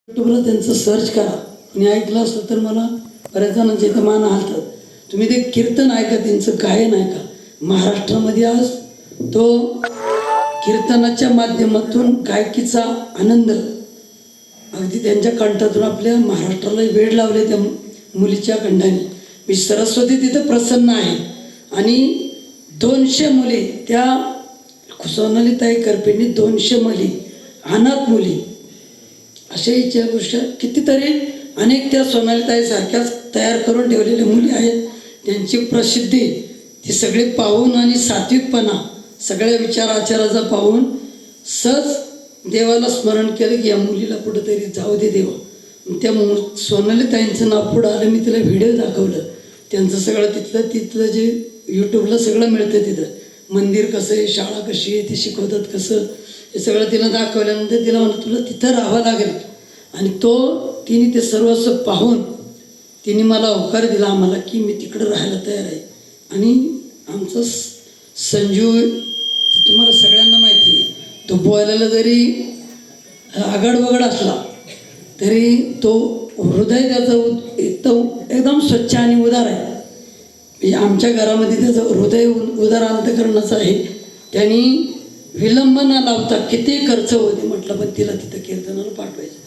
यूट्यूबला त्यांचं सर्च करा आणि ऐकलं असलं तर मला बऱ्याच जणांचे इथं मान हालतात. तुम्ही ते कीर्तन ऐका, त्यांचं गायन ऐका. महाराष्ट्रामध्ये आज तो कीर्तनाच्या माध्यमातून गायकीचा आनंद अगदी त्यांच्या कंठातून आपल्या महाराष्ट्राला वेड लावले त्या मुलीच्या कंठाने. मी सरस्वती तिथं प्रसन्न आहे आणि 200 मुली त्या सोनालीताई करपेंनी 200 मुली अनाथ मुली अशा इच्छा गोष्ट कितीतरी अनेक त्या सोनालीताईसारख्याच तयार करून ठेवलेल्या मुली आहेत. त्यांची प्रसिद्धी ती सगळी पाहून आणि सात्विकपणा सगळ्या विचार आचाराचा पाहून सहज देवाला स्मरण केलं की या मुलीला कुठंतरी जाऊ दे देवा. त्या सोनालीताईंचं नाव पुढं आलं. मी तिला व्हिडिओ दाखवलं त्यांचं सगळं तिथलं जे यूट्यूबला सगळं मिळतं. तिथं मंदिर कसं आहे, शाळा कशी आहे, ते शिकवतात कसं, हे सगळं तिला दाखवल्यानंतर तिला म्हणलं तुला तिथं राहावं लागेल. आणि तिने ते सर्वस्व पाहून तिने मला होकार दिला आम्हाला की मी तिकडं राहायला तयार आहे. आणि आमचं संजू तुम्हाला सगळ्यांना माहिती आहे, तो बोलायला जरी आगड वगड असला तरी तो हृदय त्याचं एकदम स्वच्छ आणि उदार आहे. म्हणजे आमच्या घरामध्ये त्याचं हृदय उदार अंतकरणाचं आहे. त्यांनी विलंब न लावता किती खर्च होते म्हटलं पण तिला तिथं कीर्तनाला पाठवायचं.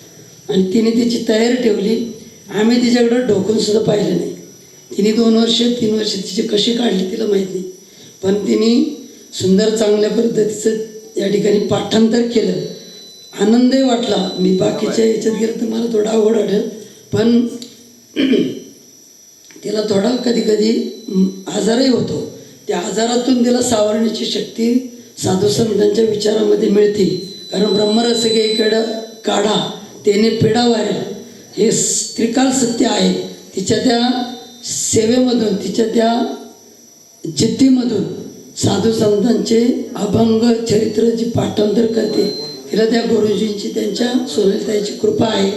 आणि तिने तिची तयारी ठेवली. आम्ही तिच्याकडं ढोकूनसुद्धा पाहिलं नाही. तिने 2 वर्ष 3 वर्ष तिची कशी काढली तिला माहीत नाही, पण तिने सुंदर चांगल्या पद्धतीचं या ठिकाणी पाठांतर केलं. आनंदही वाटला. मी बाकीच्या याच्यात गेलं तर मला थोडा अवघड वाटेल, पण तिला थोडा कधी कधी आजारही होतो. त्या आजारातून तिला सावरण्याची शक्ती साधू संतांच्या विचारामध्ये मिळते. कारण ब्रह्मरस घेईकडं काढा तेने पिढा वारेल हे त्रिकाल सत्य आहे. तिच्या त्या सेवेमधून तिच्या त्या जिद्दीमधून साधू संतांचे अभंग चरित्र जी पाठांतर करते तिला त्या गुरुजींची त्यांच्या सोनालीताईची कृपा आहे,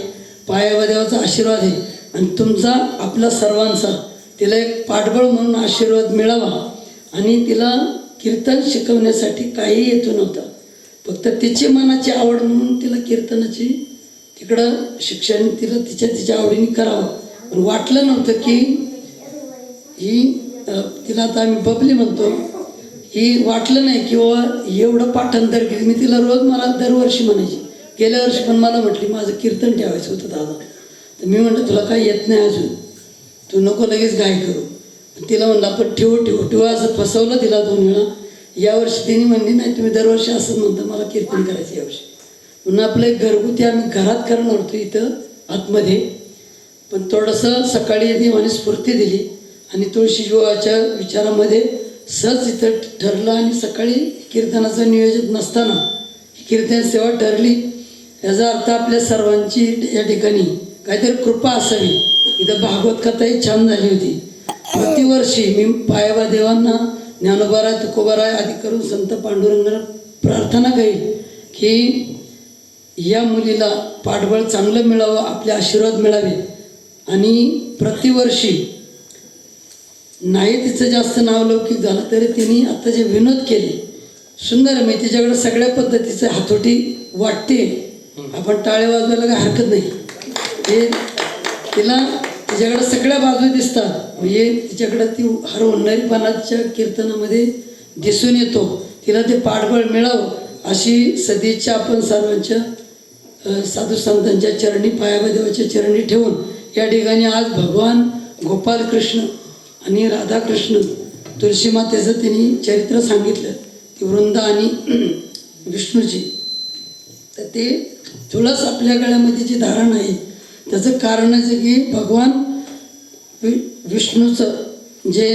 पायावा देवाचा आशीर्वाद आहे. आणि तुमचा आपला सर्वांचा तिला एक पाठबळ म्हणून आशीर्वाद मिळावा. आणि तिला कीर्तन शिकवण्यासाठी काही येतो नव्हता, फक्त तिची मनाची आवड म्हणून तिला कीर्तनाची तिकडं शिक्षण तिला तिच्या आवडीने करावं. पण वाटलं नव्हतं की ही तिला आता आम्ही बबली म्हणतो, ही वाटलं नाही की एवढं पाठांतर केलं. मी तिला रोज मला दरवर्षी म्हणायची. गेल्या वर्षी पण मला म्हटली माझं कीर्तन ठेवायचं होतं दादा. तर मी म्हटलं तुला काही येत नाही अजून, तू नको लगेच गाय करू. तिला म्हणलं आपण ठेवू असं फसवलं तिला 2 वेळा. यावर्षी तिने म्हणली नाही तुम्ही दरवर्षी असं म्हणता मला कीर्तन करायचं यावर्षी. म्हणून आपलं एक घरगुती आम्ही घरात करणार होतो इथं आतमध्ये, पण थोडंसं सकाळी देवाने स्फूर्ती दिली आणि तुळशीविवाहाच्या विचारामध्ये सहज इथं ठरलं. आणि सकाळी कीर्तनाचं नियोजन नसताना कीर्तन सेवा ठरली. याचा अर्थ आपल्या सर्वांची या ठिकाणी काहीतरी कृपा असावी. इथं भागवत कथाही छान झाली होती. प्रतिवर्षी मी पायाबा देवांना ज्ञानोबाराय तुकोबाराय आदी करून संत पांडुरंगाला प्रार्थना करीन की या मुलीला पाठबळ चांगलं मिळावं, आपले आशीर्वाद मिळावे. आणि प्रतिवर्षी नाही तिचं जास्त नावलौकिक झालं तरी तिने आता जे विनोद केले सुंदर आहे. मी तिच्याकडे सगळ्या पद्धतीचं हातोटी वाटते. आपण टाळे वाजवायला काही हरकत नाही. हे तिच्याकडे सगळ्या बाजू दिसतात. म्हणजे तिच्याकडे ती हर होणारीपणाच्या कीर्तनामध्ये दिसून येतो. तिला ते पाठबळ मिळावं अशी सदिच्छा आपण सर्वांच्या साधू संतांच्या चरणी पायाबा देवाच्या चरणी ठेवून या ठिकाणी आज भगवान गोपालकृष्ण आणि राधाकृष्ण तुळशी मातेचं त्यांनी चरित्र सांगितलं की वृंदा आणि विष्णूची. तर ते तुळस आपल्या गळ्यामध्ये जी धारण आहे त्याचं कारण आहे की भगवान विष्णूचं जे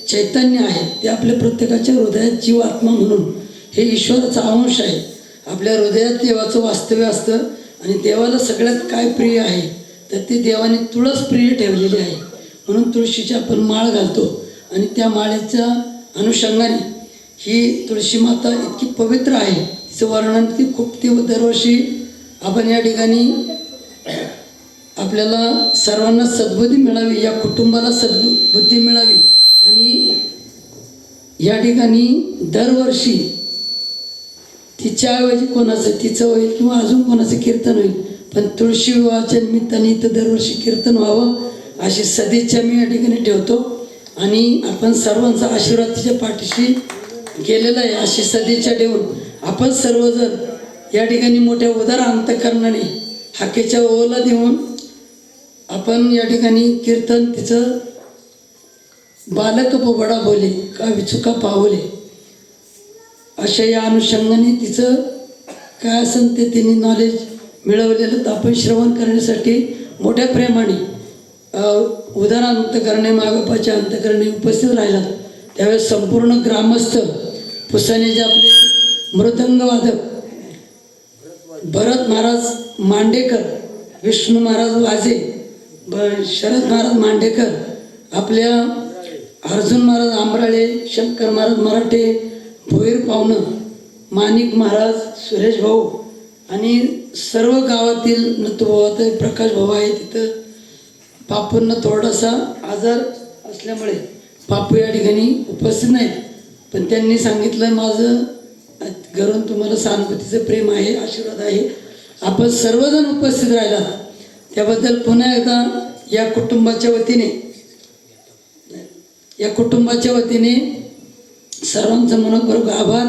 चैतन्य आहे ते आपल्या प्रत्येकाच्या हृदयात जीव आत्मा म्हणून हे ईश्वराचा अंश आहे. आपल्या हृदयात देवाचं वास्तव्य असतं आणि देवाला सगळ्यात काय प्रिय आहे तर ते देवाने तुळस प्रिय ठेवलेली आहे. म्हणून तुळशीची आपण माळ घालतो आणि त्या माळेच्या अनुषंगाने ही तुळशी माता इतकी पवित्र आहे. तिचं वर्णन की खूप ते दरवर्षी आपण या ठिकाणी आपल्याला सर्वांना सद्बुद्धी मिळावी, या कुटुंबाला सद्बुद्धी मिळावी. आणि या ठिकाणी दरवर्षी तिच्याऐवजी कोणाचं तिचं होईल किंवा अजून कोणाचं कीर्तन होईल पण तुळशी विवाहाच्या निमित्ताने इथं दरवर्षी कीर्तन व्हावं अशी सदिच्छा मी या ठिकाणी ठेवतो आणि आपण सर्वांचा आशीर्वाद तिच्या पाठीशी गेलेला आहे अशी सदिच्छा ठेवून आपण सर्वजण या ठिकाणी मोठ्या उदार अंतकरणाने हाकेच्या ओला देऊन आपण या ठिकाणी कीर्तन तिचं बालक बडा बोले का विचुका पावले अशा या अनुषंगाने तिचं काय असेल ते तिने नॉलेज मिळवलेलं तर आपण श्रवण करण्यासाठी मोठ्या प्रेमाने उदार अंतकरणे मागोपाच्या अंतकरणे उपस्थित राहिला त्यावेळेस संपूर्ण ग्रामस्थ पुसानेचे आपले मृदंगवादक भरत महाराज मांडेकर, विष्णू महाराज वाजे, शरद महाराज मांडेकर, आपल्या अर्जुन महाराज आंबराळे, शंकर महाराज मराठे, भोईर पाहुणं, माणिक महाराज, सुरेश भाऊ आणि सर्व गावातील नतुभावात प्रकाश भाऊ आहे. तिथं बापूंना थोडासा आजार असल्यामुळे बापू या ठिकाणी उपस्थित नाहीत, पण त्यांनी सांगितलं माझं घरून तुम्हाला सहानुभूतीचं प्रेम आहे, आशीर्वाद आहे. आपण सर्वजण उपस्थित राहिला त्याबद्दल पुन्हा एकदा या कुटुंबाच्या वतीने सर्वांचं मनपूर्वक आभार,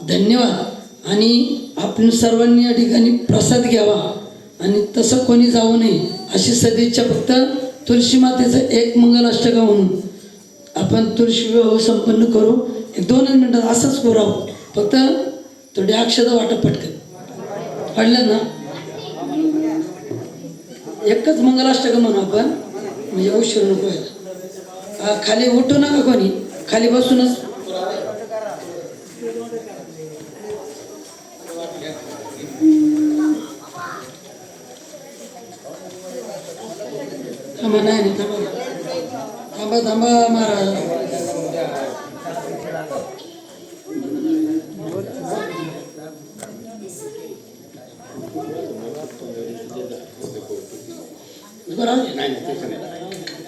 धन्यवाद. आणि आपण सर्वांनी या ठिकाणी प्रसाद घ्यावा आणि तसं कोणी जाऊ नये अशी सदिच्छा फक्त तुळशी मातेचं एक मंगलाष्टक म्हणून आपण तुळशी विवाह संपन्न करू. 1-2 मिनिटात असंच पुरावं, फक्त थोडी अक्षता वाटप पटकन पडलं ना. एकच मंगलाष्टक म्हणू आपण, म्हणजे उशीर नको व्हायला. खाली उठू नका कोणी, खाली बसूनच थांबा. नाही थांबा महाराज.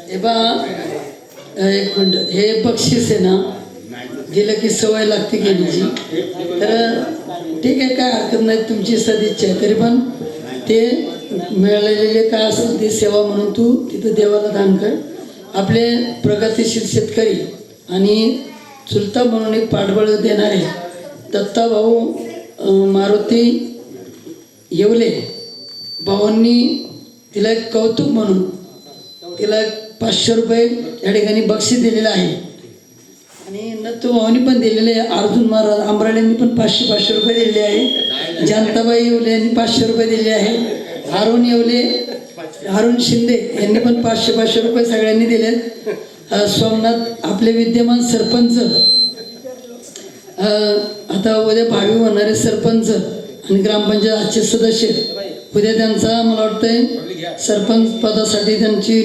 हे बा एक मिनिट, हे बक्षीस आहे ना, दिलं की सवय लागते घेण्याची, तर ठीक आहे, काय हरकत नाही, तुमची सदिच्छा आहे. तरी पण ते मिळालेले काय असेल ते सेवा म्हणून तू तिथं देवाला दान कर. आपले प्रगतिशील शेतकरी आणि चुलता म्हणून एक पाठबळ देणारे दत्ताभाऊ मारुती येवले भावांनी तिला एक कौतुक म्हणून तिला 500 रुपये या ठिकाणी बक्षीस दिलेलं आहे. आणि नत्तू भावानी पण दिलेले आहे. अर्जुन महाराज आंबराळेंनी पण 500 रुपये दिलेले आहे. जानताबाई येवले यांनी 500 रुपये दिले आहे. अरुण शिंदे यांनी पण 500 रुपये सगळ्यांनी दिले. सोमनाथ आपले विद्यमान सरपंच, आता उद्या भावी होणारे सरपंच आणि ग्रामपंचायतचे सदस्य, उद्या त्यांचा मला वाटतंय सरपंच पदासाठी त्यांची